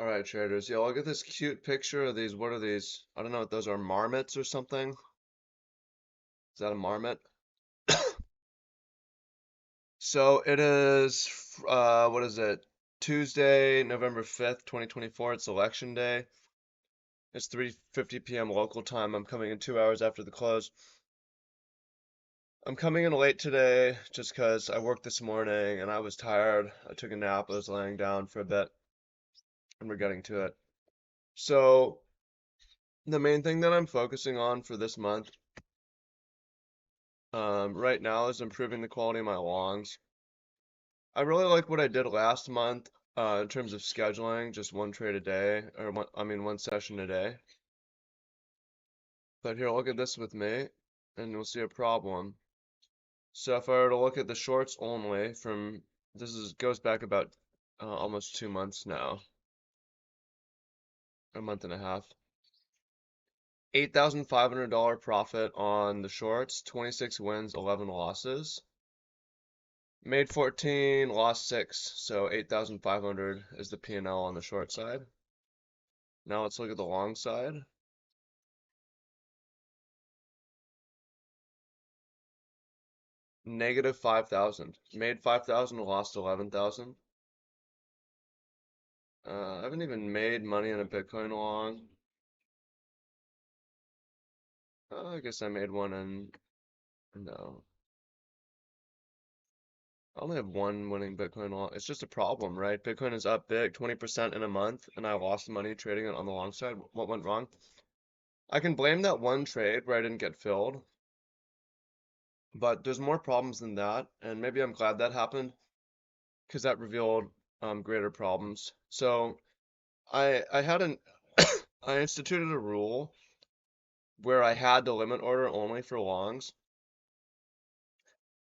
All right, traders. Yeah, look at this cute picture of these. What are these? I don't know what those are. Marmots or something? Is that a marmot? So it is, what is it? Tuesday, November 5th, 2024. It's election day. It's 3:50 p.m. local time. I'm coming in 2 hours after the close. I'm coming in late today just because I worked this morning and I was tired. I took a nap. I was laying down for a bit and we're getting to it. So the main thing that I'm focusing on for this month right now is improving the quality of my longs. I really like what I did last month in terms of scheduling, just one trade a day, or one session a day. But here, look at this with me, and you'll see a problem. So if I were to look at the shorts only from, goes back about almost 2 months now, a month and a half. $8,500 profit on the shorts, 26 wins, 11 losses. Made 14, lost 6, so 8,500 is the P&L on the short side. Now let's look at the long side. Negative 5,000. Made 5,000, lost 11,000. I haven't even made money in a Bitcoin long. I guess I made one in, no. I only have one winning Bitcoin long. It's just a problem, right? Bitcoin is up big, 20% in a month, and I lost money trading it on the long side. What went wrong? I can blame that one trade where I didn't get filled, but there's more problems than that, and maybe I'm glad that happened because that revealed greater problems. So I had an I instituted a rule where I had to limit order only for longs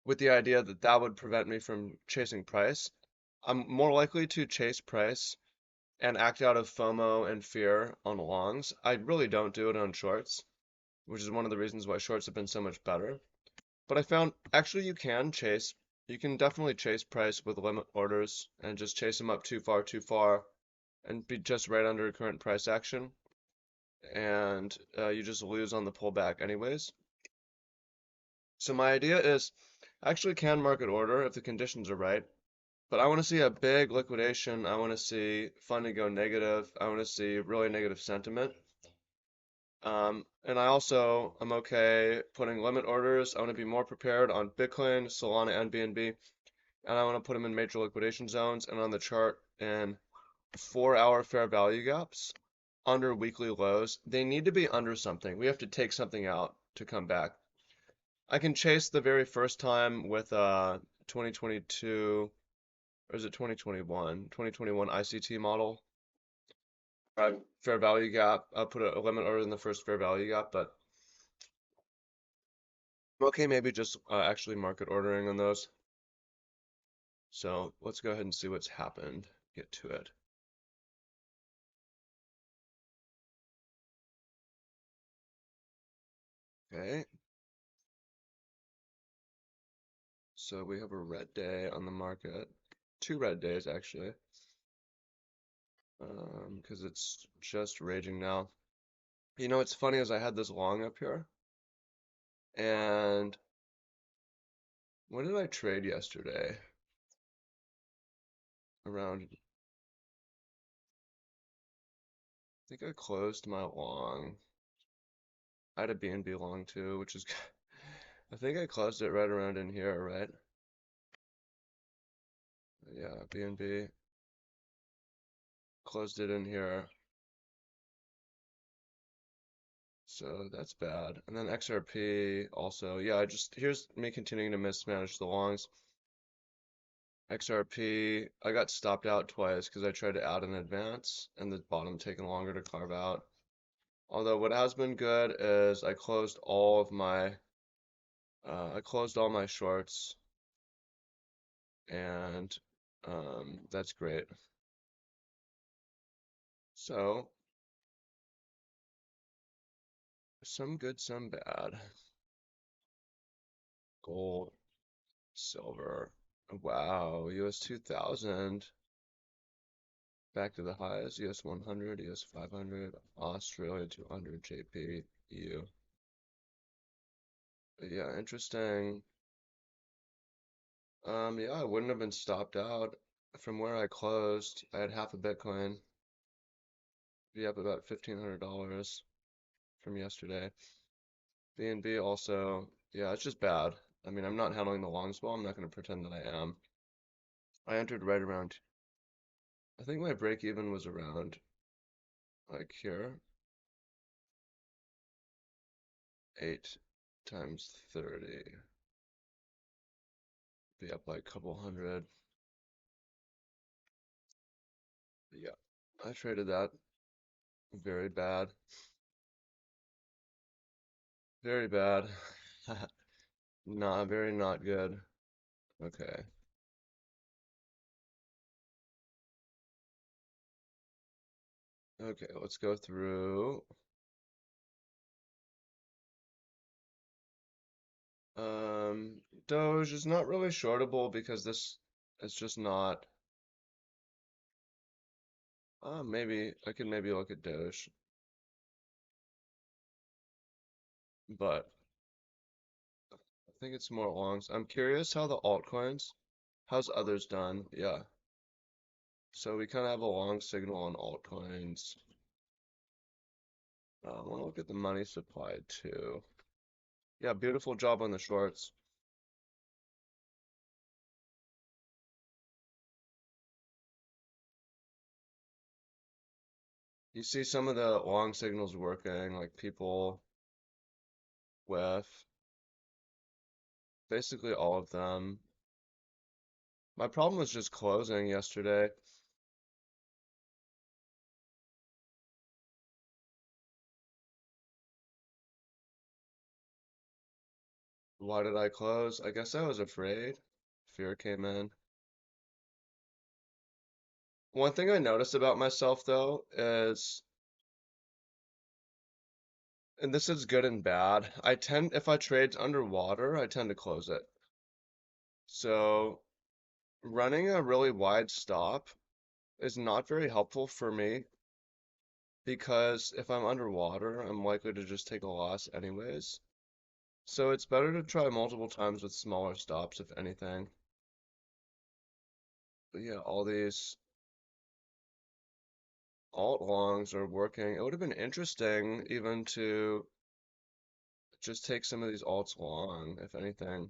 with the idea that that would prevent me from chasing price. I'm more likely to chase price and act out of FOMO and fear on longs. I really don't do it on shorts, which is one of the reasons why shorts have been so much better. But I found actually you can definitely chase price with limit orders and just chase them up too far, and be just right under current price action. And you just lose on the pullback anyways. So my idea is I actually can market order if the conditions are right, but I want to see a big liquidation. I want to see funding go negative. I want to see really negative sentiment. And I'm okay putting limit orders. I want to be more prepared on Bitcoin, Solana, and BNB, and I want to put them in major liquidation zones and on the chart in 4-hour fair value gaps under weekly lows. They need to be under something. We have to take something out to come back. I can chase the very first time with 2022, or is it 2021? 2021 ICT model. Fair value gap. I'll put a limit order in the first fair value gap, but I'm okay, maybe just actually market ordering on those. So let's go ahead and see what's happened. Get to it. Okay. So we have a red day on the market. Two red days actually. Because it's just raging now. You know, what's funny is I had this long up here, and when did I trade yesterday? Around, I think I closed my long. I had a BNB long too, which is, I think I closed it right around in here, right? Yeah, BNB, closed it in here. So that's bad. And then XRP also, yeah, here's me continuing to mismanage the longs. XRP, I got stopped out twice because I tried to add an advance and the bottom taking longer to carve out. Although what has been good is I closed all my shorts, and that's great. So some good, some bad. Gold, silver. Wow, US 2000. Back to the highs, US 100, US 500, Australia 200, JP, EU. Yeah, interesting. Yeah, I wouldn't have been stopped out from where I closed. I had half a Bitcoin, be up about $1,500 from yesterday. BNB also, yeah, it's just bad. I mean, I'm not handling the longs well. I'm not going to pretend that I am. I entered right around, I think my break even was around like here, 8 times 30, be up like a couple hundred. Yeah, I traded that very bad, very bad. Not very not good. Okay, okay, let's go through. Um, Doge is not really shortable because this is just not. Maybe I could maybe look at Doge, but I think it's more longs. I'm curious how the altcoins, how's others done? Yeah. So we kind of have a long signal on altcoins. I want to look at the money supply too. Yeah, beautiful job on the shorts. You see some of the long signals working, like people with basically all of them. My problem was just closing yesterday. Why did I close? I guess I was afraid. Fear came in. One thing I noticed about myself though is, and this is good and bad, if I trade underwater, I tend to close it. So running a really wide stop is not very helpful for me because if I'm underwater, I'm likely to just take a loss anyways. So it's better to try multiple times with smaller stops, if anything. But yeah, all these alt longs are working. It would have been interesting even to just take some of these alts long, if anything.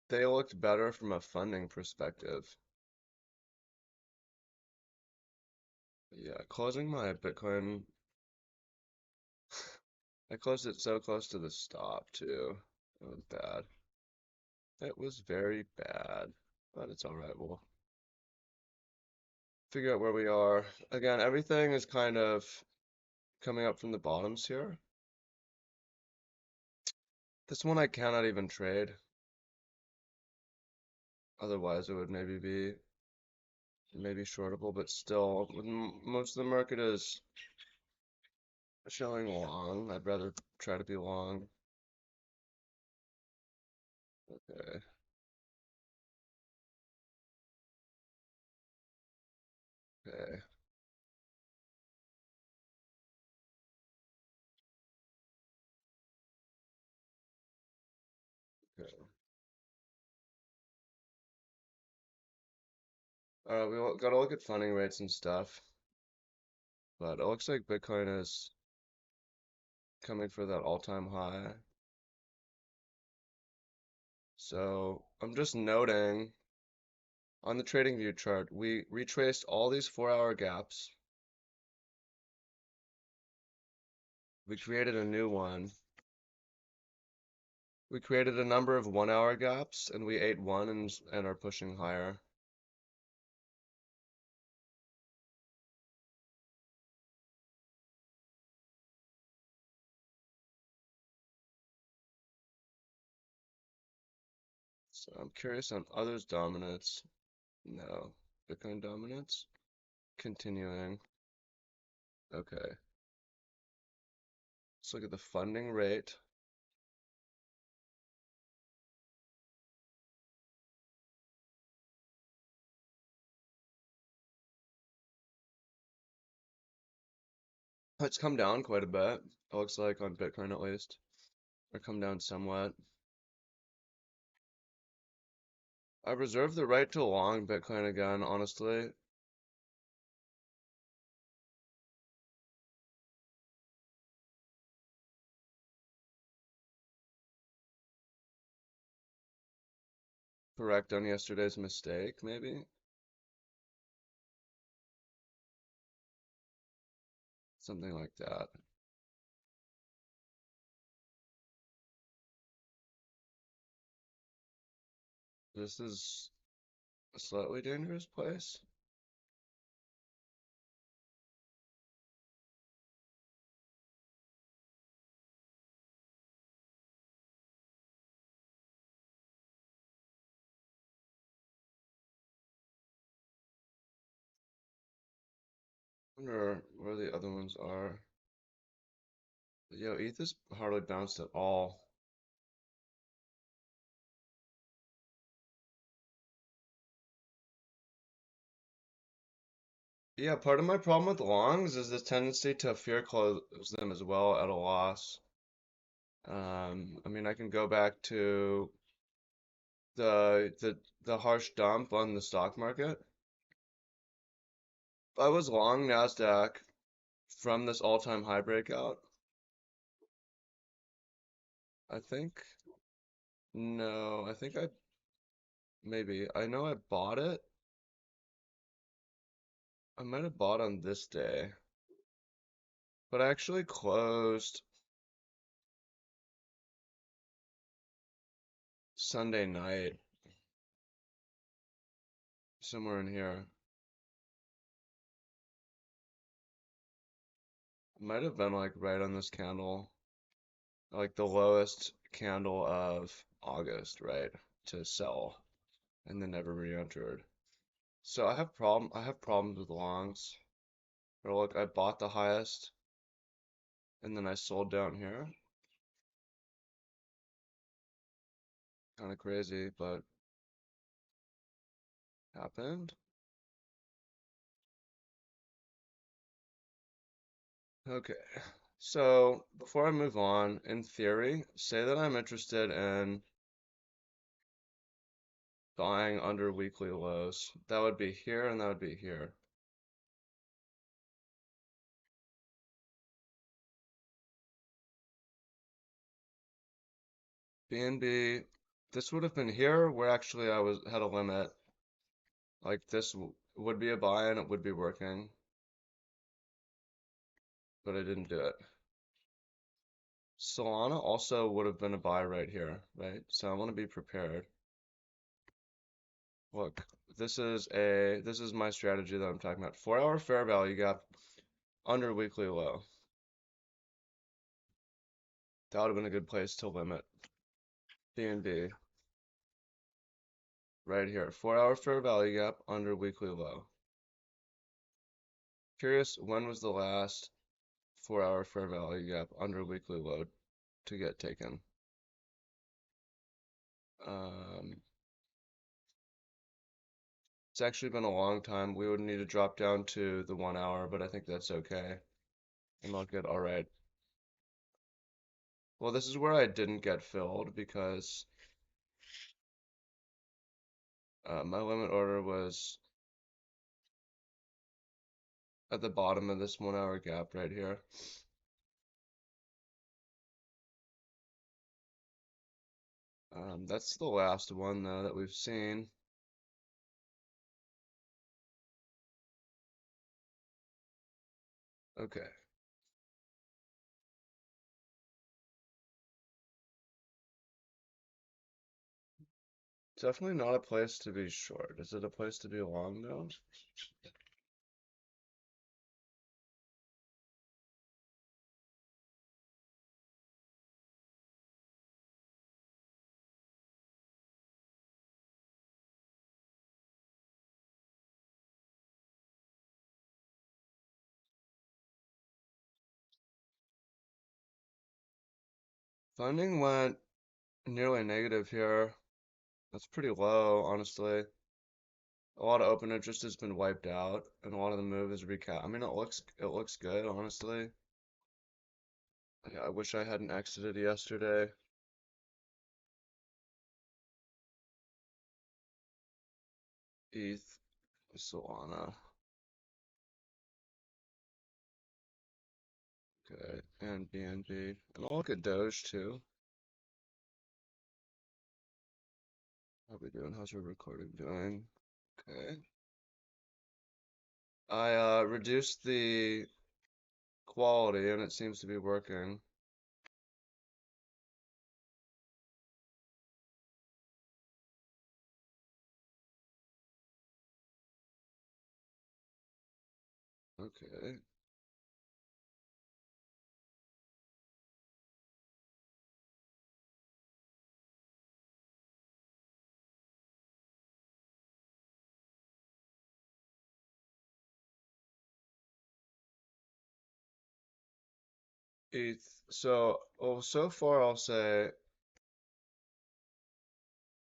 They looked better from a funding perspective. Yeah, closing my Bitcoin, I closed it so close to the stop too. It was bad. It was very bad, but it's all right. We'll figure out where we are. Again, everything is kind of coming up from the bottoms here. This one I cannot even trade. Otherwise, it would maybe shortable, but still, most of the market is showing long. I'd rather try to be long. Okay, okay, okay. Gotta look at funding rates and stuff, but it looks like Bitcoin is coming for that all-time high. So I'm just noting on the trading view chart, we retraced all these 4-hour gaps. We created a new one. We created a number of 1-hour gaps and we ate one and are pushing higher. So I'm curious on others' dominance. No. Bitcoin dominance? Continuing. Okay. Let's look at the funding rate. It's come down quite a bit. It looks like on Bitcoin at least, or come down somewhat. I reserve the right to long Bitcoin again, honestly. Correct on yesterday's mistake, maybe? Something like that. This is a slightly dangerous place. Wonder where the other ones are. Yo, ETH is hardly bounced at all. Yeah, part of my problem with longs is this tendency to fear close them as well at a loss. I mean, I can go back to the harsh dump on the stock market. I was long Nasdaq from this all-time high breakout. I think no, I think I maybe I know I bought it. I might have bought on this day, but I actually closed Sunday night somewhere in here. Might have been like right on this candle, like the lowest candle of August, right? To sell and then never re-entered. So I have problems with longs. Or look, I bought the highest and then I sold down here. Kind of crazy, but happened. Okay. So before I move on, in theory, say that I'm interested in buying under weekly lows. That would be here and that would be here. BNB, this would have been here where actually I was had a limit. Like this would be a buy and it would be working, but I didn't do it. Solana also would have been a buy right here, right? So I want to be prepared. Look, this is my strategy that I'm talking about. 4-hour fair value gap under weekly low. That would have been a good place to limit. BNB right here. 4-hour fair value gap under weekly low. Curious, when was the last 4-hour fair value gap under weekly low to get taken? Um, it's actually been a long time. We would need to drop down to the 1 hour, but I think that's okay. And I'll get all right. Well, this is where I didn't get filled because my limit order was at the bottom of this 1 hour gap right here. That's the last one though that we've seen. Okay. Definitely not a place to be short. Is it a place to be long though? Funding went nearly negative here. That's pretty low, honestly. A lot of open interest has been wiped out, and a lot of the move is recap. I mean, it looks good, honestly. Yeah, I wish I hadn't exited yesterday. ETH, Solana. Okay, and BNB. And I'll look at Doge too. How we doing? How's your recording doing? Okay. I reduced the quality and it seems to be working. Okay. ETH. So, well, so far I'll say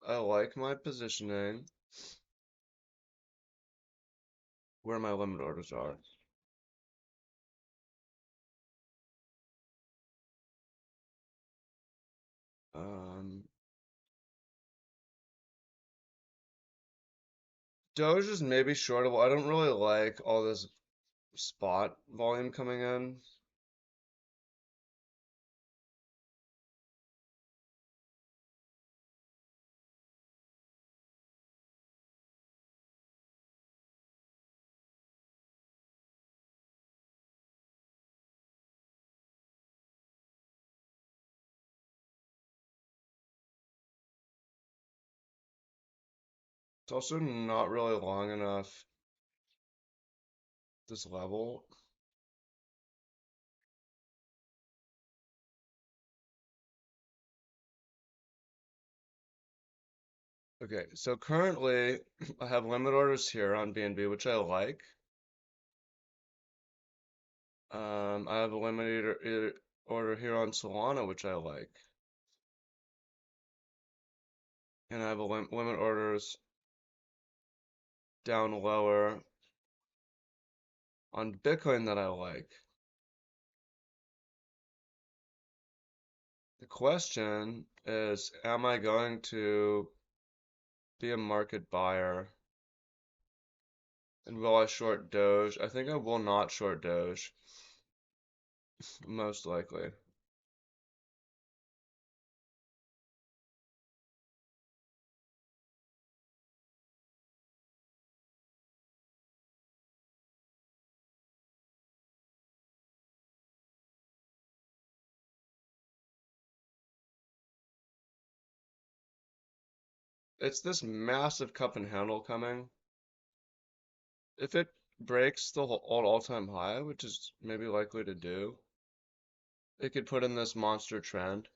I like my positioning where my limit orders are. Um, Doge is maybe shortable. I don't really like all this spot volume coming in. It's also not really long enough, this level. Okay, so currently I have limit orders here on BNB, which I like. I have a order here on Solana, which I like. And I have a limit orders down lower on Bitcoin that I like. The question is, am I going to be a market buyer? And will I short Doge? I think I will not short Doge, most likely. It's this massive cup and handle coming. If it breaks the all-time high, which is maybe likely to do, it could put in this monster trend.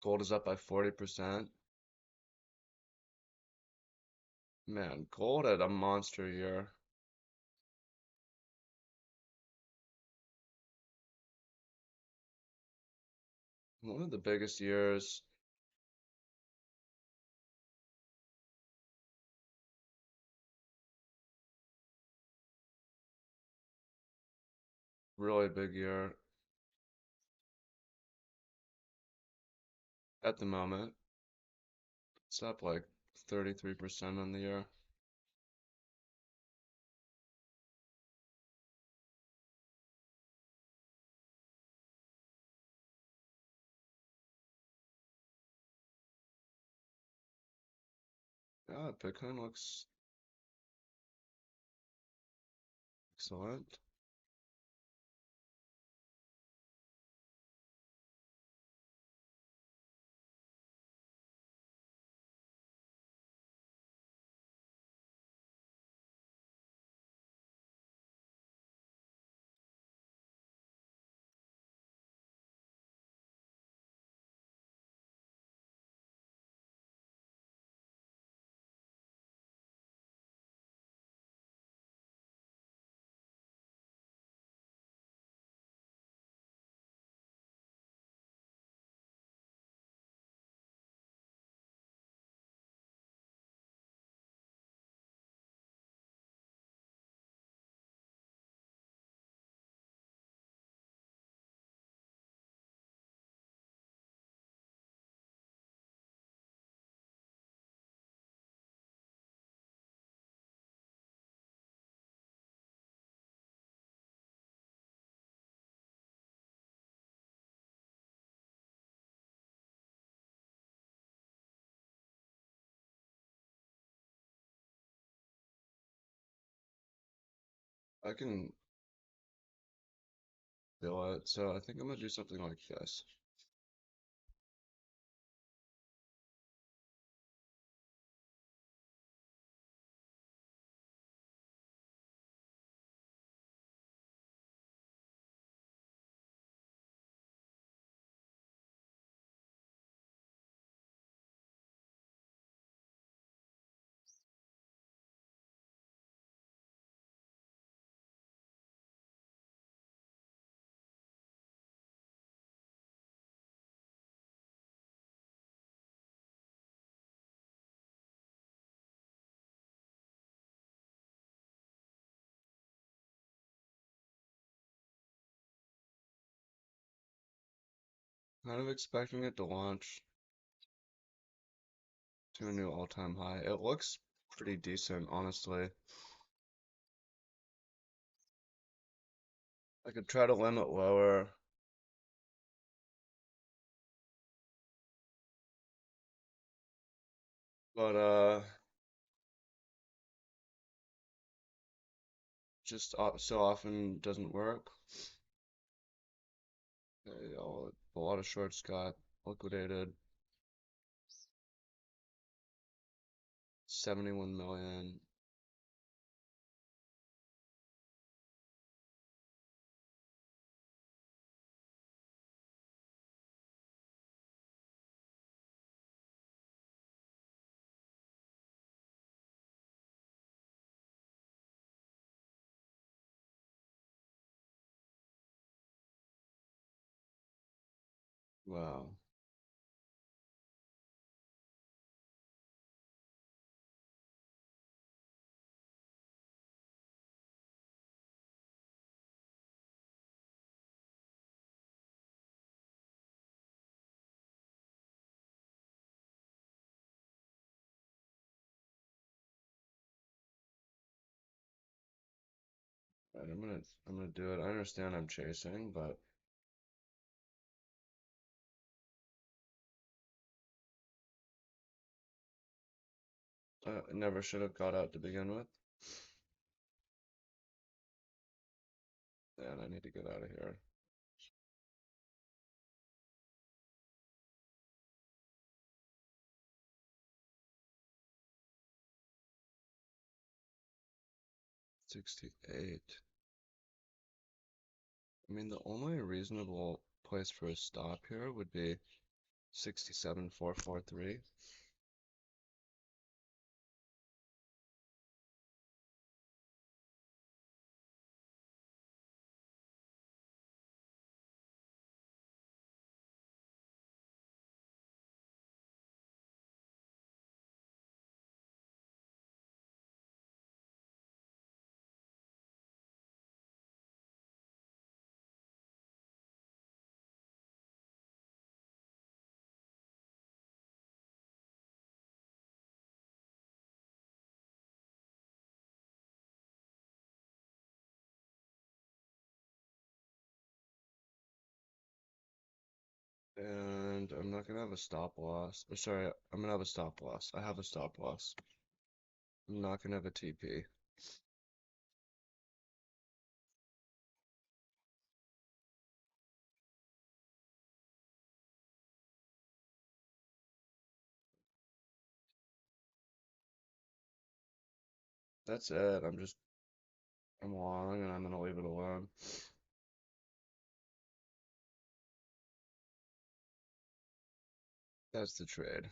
Gold is up by 40%. Man, gold had a monster year. One of the biggest years. Really big year at the moment. It's up like 33% on the year. Yeah, Bitcoin looks excellent. I can feel it, so I think I'm gonna do something like this. Kind of expecting it to launch to a new all-time high. It looks pretty decent, honestly. I could try to limit lower, but just so often doesn't work. A lot of shorts got liquidated. 71 million. Wow. Right, I'm gonna do it. I understand I'm chasing, but I never should have got out to begin with. And I need to get out of here. 68. I mean, the only reasonable place for a stop here would be 67,443. And I'm not gonna have a stop loss. Or sorry, I'm gonna have a stop loss. I have a stop loss. I'm not gonna have a TP. That's it. I'm long and I'm gonna leave it alone. That's the trade.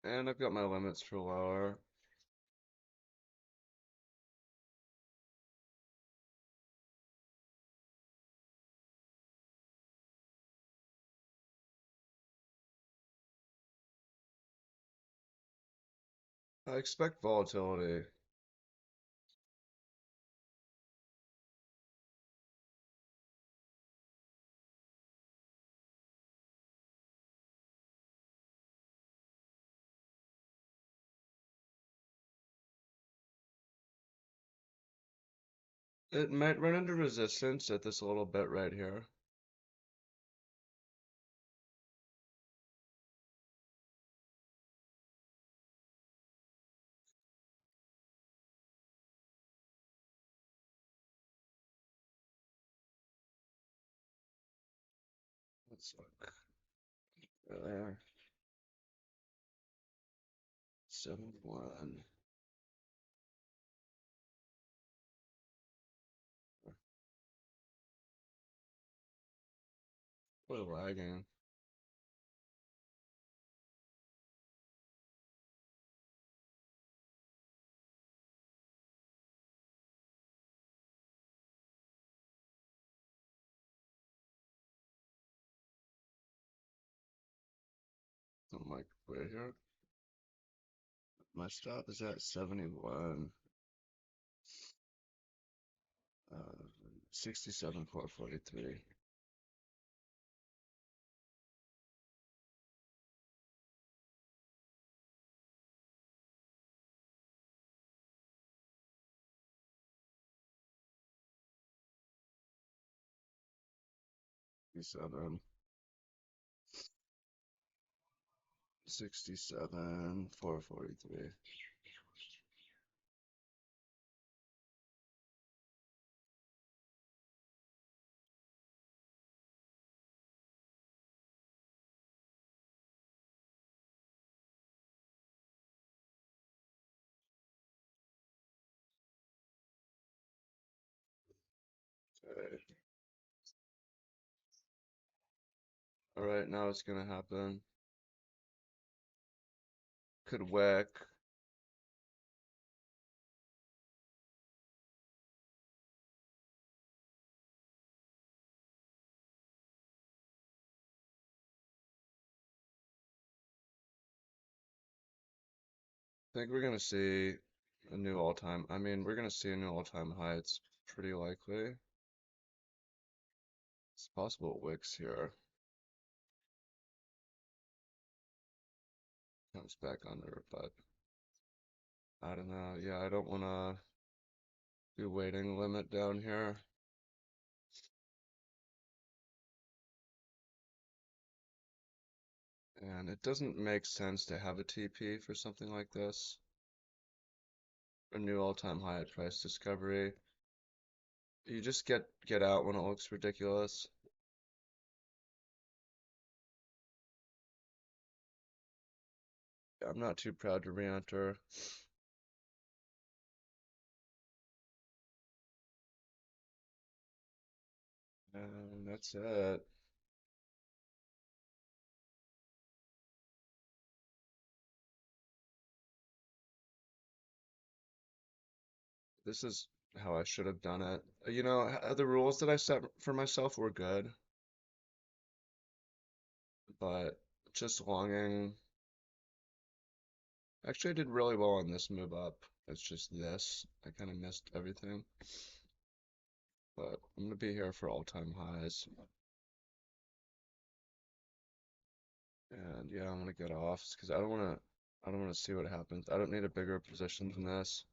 And I've got my limits for lower. I expect volatility. It might run into resistance at this little bit right here. Let's look there. 7-1. We're lagging. I'm like, wait here. My stop is at 71. 67,443. Seven. 67,443. Okay. All right, now it's gonna happen. Could whack. I think we're gonna see a new all-time. I mean, we're gonna see a new all-time high. It's pretty likely. It's possible it wicks here. Comes back under, but I don't know. Yeah, I don't wanna do waiting limit down here. And it doesn't make sense to have a TP for something like this. A new all-time high at price discovery. You just get out when it looks ridiculous. I'm not too proud to re-enter. And that's it. This is how I should have done it. You know, the rules that I set for myself were good, but just longing. Actually, I did really well on this move up. It's just this. I kind of missed everything. But I'm gonna be here for all-time highs. And yeah, I'm gonna get off because I don't wanna see what happens. I don't need a bigger position than this.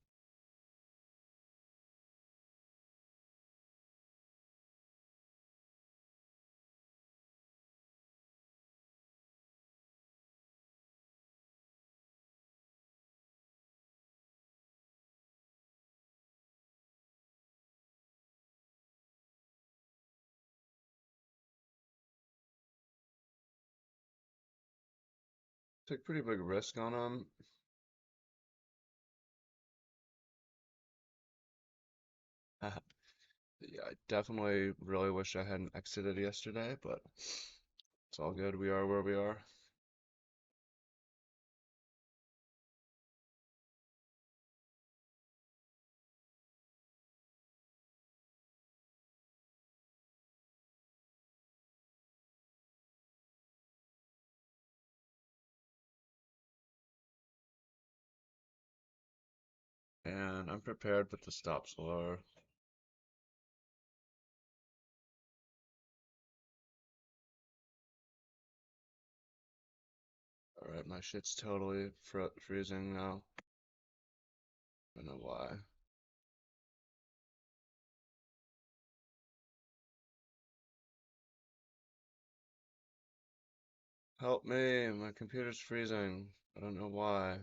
Took pretty big risk on them. Yeah, I definitely really wish I hadn't exited yesterday, but it's all good. We are where we are. And I'm prepared, but the stop's lower. Alright, my shit's totally freezing now. I don't know why. Help me, my computer's freezing. I don't know why.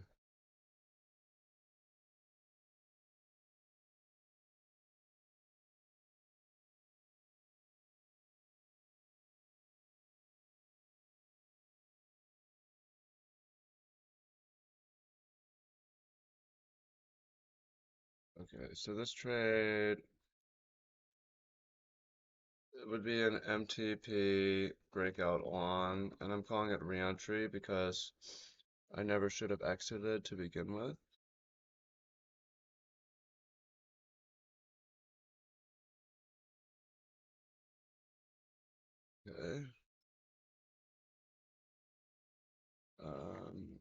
Okay, so this trade it would be an MTP breakout long, and I'm calling it reentry because I never should have exited to begin with. Okay.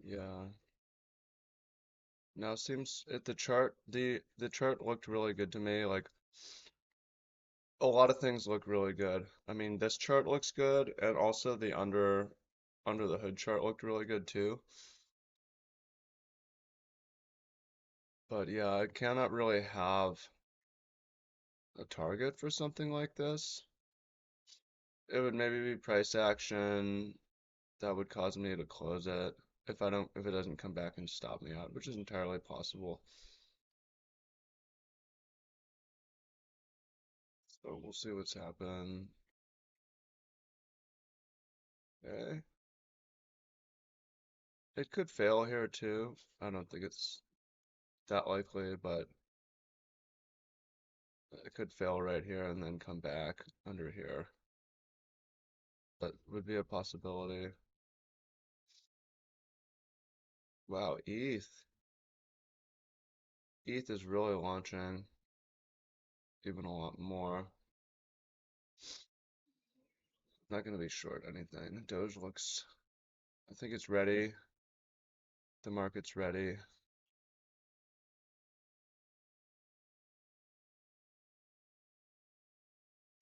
Yeah. Now seems it the chart looked really good to me. Like a lot of things look really good. I mean, this chart looks good, and also the under the hood chart looked really good too. But yeah, I cannot really have a target for something like this. It would maybe be price action that would cause me to close it if it doesn't come back and stop me out, which is entirely possible. So we'll see what's happened. Okay. It could fail here too. I don't think it's that likely, but it could fail right here and then come back under here. That would be a possibility. Wow, ETH. ETH is really launching even a lot more. Not going to be short anything. Doge looks, I think it's ready. The market's ready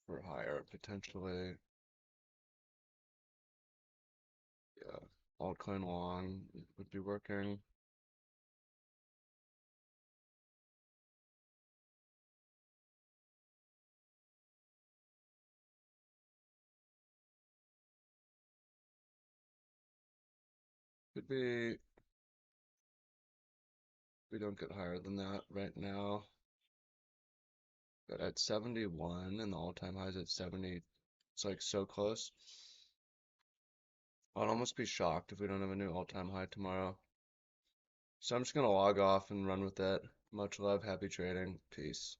for higher potentially. Yeah, altcoin long would be working. Could be, we don't get higher than that right now. But at 71 and the all-time high is at 70, it's like so close. I'd almost be shocked if we don't have a new all-time high tomorrow. So I'm just gonna log off and run with it. Much love, happy trading, peace.